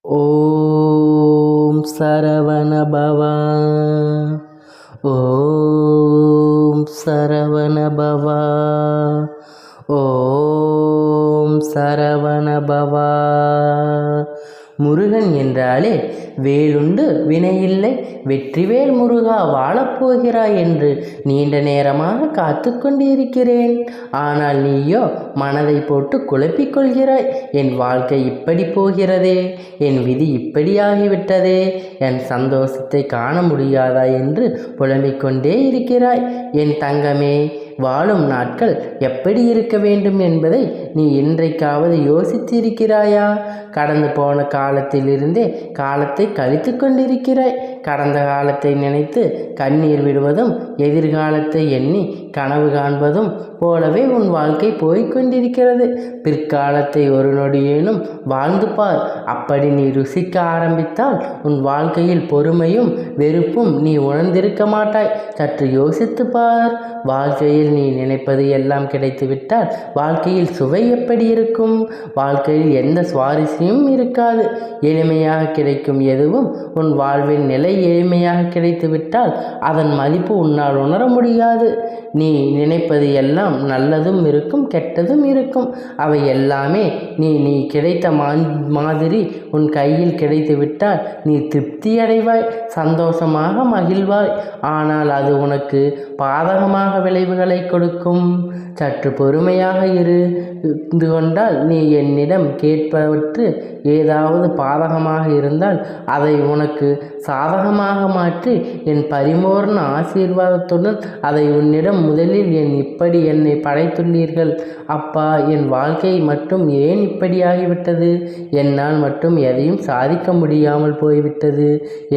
ஓம் சரவணபவ. ஓம் சரவணபவ. ஓம் சரவணபவ. முருகன் என்றாலே வேலுண்டு வினையில்லை, வெற்றிவேல் முருகா வாழப்போகிறாய் என்று நீண்ட நேரமாக காத்து கொண்டிருக்கிறேன். ஆனால் நீயோ மனதை போட்டு குழப்பிக் கொள்கிறாய். என் வாழ்க்கை இப்படி போகிறதே, என் விதி இப்படியாகிவிட்டதே, என் சந்தோஷத்தை காண முடியாதா என்று புலம்பிக் கொண்டே இருக்கிறாய். என் தங்கமே, வாழும் நாட்கள் எப்படி இருக்க வேண்டும் என்பதை நீ இன்றைக்காவது யோசித்திருக்கிறாயா? கடந்து போன காலத்திலிருந்தே காலத்தை கழித்து கொண்டிருக்கிறாய். கடந்த காலத்தை நினைத்து கண்ணீர் விடுவதும் எதிர்காலத்தை எண்ணி கனவு காண்பதும் போலவே உன் வாழ்க்கை போய்கொண்டிருக்கிறது. பிற்காலத்தை ஒரு நொடியேனும் வாழ்ந்து பார். அப்படி நீ ருசிக்க ஆரம்பித்தால் உன் வாழ்க்கையில் பொறுமையும் வெறுப்பும் நீ உணர்ந்திருக்க மாட்டாய். சற்று யோசித்து பார். வாழ்க்கையில் நீ நினைப்பது எல்லாம் கிடைத்துவிட்டால் வாழ்க்கையில் சுவை எப்படி இருக்கும்? வாழ்க்கையில் எந்த சுவாரஸ்யமும் இருக்காது. எளிமையாக கிடைக்கும் எதுவும் உன் வாழ்வின் நிலை எளிமையாக கிடைத்துவிட்டால் அதன் மதிப்பு உன்னால் உணர முடியாது. நீ நினைப்பது எல்லாம் நல்லதும் இருக்கும், கெட்டதும் இருக்கும். அவை எல்லாமே நீ கிடைத்த மாதிரி உன் கையில் கிடைத்துவிட்டால் நீ திருப்தி அடைவாய், சந்தோஷமாக மகிழ்வாய். ஆனால் அது உனக்கு பாதகமாக விளைவுகளை கொடுக்கும். சற்று பொறுமையாக இருந்து கொண்டால் நீ என்னிடம் கேட்பவற்று ஏதாவது பாதகமாக இருந்தால் அதை உனக்கு சாதகமாக மாற்றி என் பரிபூர்ண ஆசீர்வாதத்துடன் அதை உன்னிடம் முதலில் இப்படி என்னை படைத்துள்ளீர்கள் அப்பா, என் வாழ்க்கை மட்டும் ஏன் இப்படியாகிவிட்டது? என்னால் மட்டும் எதையும் சாதிக்க முடியாமல் போய்விட்டது.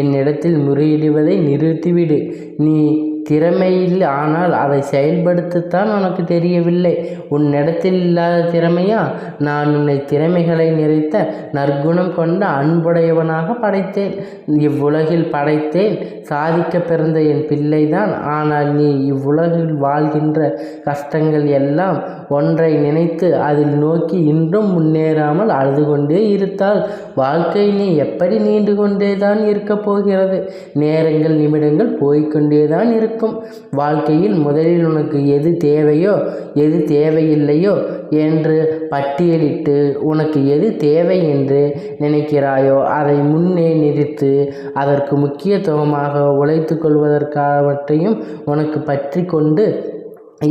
என்னிடத்தில் முறையிடுவதை நிறுத்திவிடு. நீ திறமையில், ஆனால் அதை செயல்படுத்தத்தான் உனக்கு தெரியவில்லை. உன்னிடத்தில் இல்லாத திறமையா? நான் உன்னை திறமைகளை நிறைத்த நற்குணம் கொண்ட அன்புடையவனாக படைத்தேன். இவ்வுலகில் படைத்தேன். சாதிக்க பிறந்த என் பிள்ளைதான். ஆனால் நீ இவ்வுலகில் வாழ்கின்ற கஷ்டங்கள் எல்லாம் ஒன்றை நினைத்து அதில் நோக்கி இன்றும் முன்னேறாமல் அழுது கொண்டே இருத்தால் வாழ்க்கை நீ எப்படி நீண்டு கொண்டேதான் இருக்கப் போகிறது. நேரங்கள் நிமிடங்கள் போய்கொண்டேதான் இருக்கும். வாழ்க்கையில் முதலில் உனக்கு எது தேவையோ எது தேவையில்லையோ என்று பட்டியலிட்டு உனக்கு எது தேவை என்று நினைக்கிறாயோ அதை முன்னே நிறுத்து. அதற்கு முக்கியத்துவமாக உழைத்து கொள்வதற்காகவற்றையும் உனக்கு பற்றி கொண்டு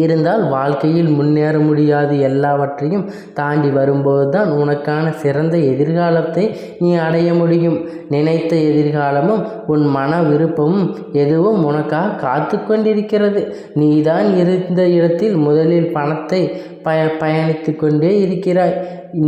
இருந்தால் வாழ்க்கையில் முன்னேற முடியாது. எல்லாவற்றையும் தாண்டி வரும்போது தான் உனக்கான சிறந்த எதிர்காலத்தை நீ அடைய முடியும். நினைத்த எதிர்காலமும் உன் மன விருப்பமும் எதுவும் உனக்காக காத்து கொண்டிருக்கிறது. நீதான் இருந்த இடத்தில் முதலில் பணத்தை பயணித்து கொண்டே இருக்கிறாய்.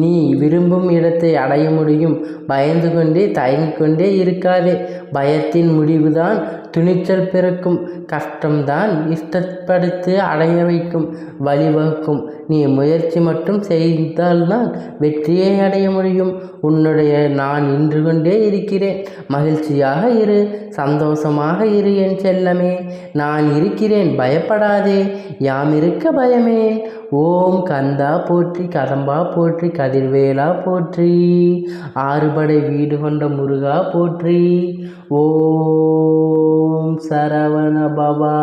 நீ விரும்பும் இடத்தை அடைய முடியும். பயந்து கொண்டே தயங்கிக் கொண்டே இருக்காதே. பயத்தின் முடிவுதான் துணிச்சல் பிறக்கும். கஷ்டம்தான் இஷ்டப்படுத்தி அடைய வைக்கும், வழிவகுக்கும். நீ முயற்சி மட்டும் செய்தால்தான் வெற்றியை அடைய முடியும். உன்னுடைய நான் நின்று கொண்டே இருக்கிறேன். மகிழ்ச்சியாக இரு, சந்தோஷமாக இரு என் செல்லமே. நான் இருக்கிறேன், பயப்படாதே. யாம் இருக்க பயமே. ஓம் கந்தா போற்றி, கதம்பா போற்றி, கதிர்வேலா போற்றி, ஆறுபடை வீடு கொண்ட முருகா போற்றி. ஓம் சரவணபவா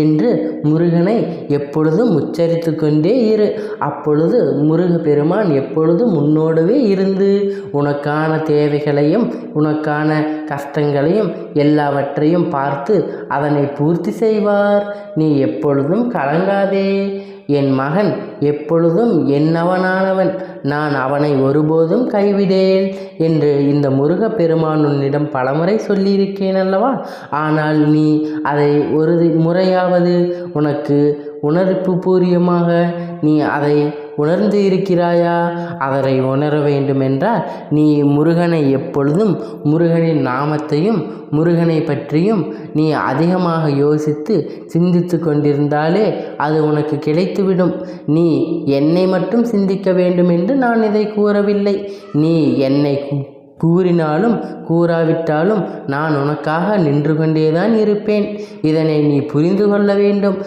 என்று முருகனை எப்பொழுதும் உச்சரித்து கொண்டே இரு. அப்பொழுது முருக பெருமான் எப்பொழுதும் முன்னோடவே இருந்து உனக்கான தேவைகளையும் உனக்கான கஷ்டங்களையும் எல்லாவற்றையும் பார்த்து அதனை பூர்த்தி செய்வார். நீ எப்பொழுதும் கலங்காதே. என் மகன் எப்பொழுதும் என்னவனானவன். நான் அவனை ஒருபோதும் கைவிடேன் என்று இந்த முருக பெருமான் உன்னிடம் பலமுறை சொல்லியிருக்கேன் அல்லவா? ஆனால் நீ அதை ஒரு முறையாவது உனக்கு உணர்வு பூர்வமாக நீ அதை உணர்ந்து இருக்கிறாயா? அதனை உணர வேண்டுமென்றால் நீ முருகனை எப்பொழுதும் முருகனின் நாமத்தையும் முருகனை பற்றியும் நீ அதிகமாக யோசித்து சிந்தித்து கொண்டிருந்தாலே அது உனக்கு கிடைத்துவிடும். நீ என்னை மட்டும் சிந்திக்க வேண்டும் என்று நான் இதை கூறவில்லை. நீ என்னை கூறினாலும் கூறாவிட்டாலும் நான் உனக்காக நின்று கொண்டேதான் இருப்பேன். இதனை நீ புரிந்து கொள்ள வேண்டும்.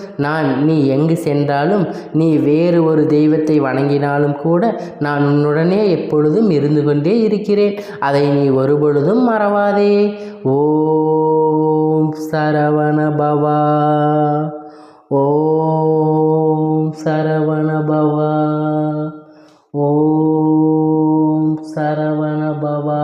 நீ எங்கு சென்றாலும், நீ வேறு ஒரு தெய்வத்தை வணங்கினாலும் கூட நான் உன்னுடனே எப்பொழுதும் இருந்து கொண்டே இருக்கிறேன். அதை நீ ஒருபொழுதும் மறவாதே. ஓம் சரவண பவா. ஓம் சரவண பவா. ஓம் சரவண பவா.